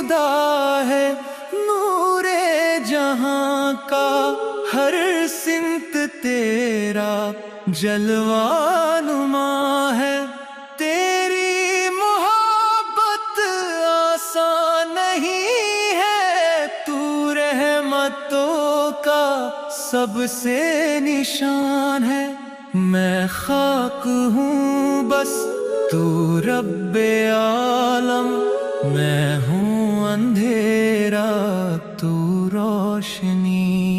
خدا ہے، نور جہاں کا ہر سمت تیرا جلوہ نما ہے۔ تیری محبت آسان نہیں ہے، تو رحمتوں کا سب سے نشان ہے۔ میں خاک ہوں بس تو رب عالم، میں ہوں اندھیرا تو روشنی۔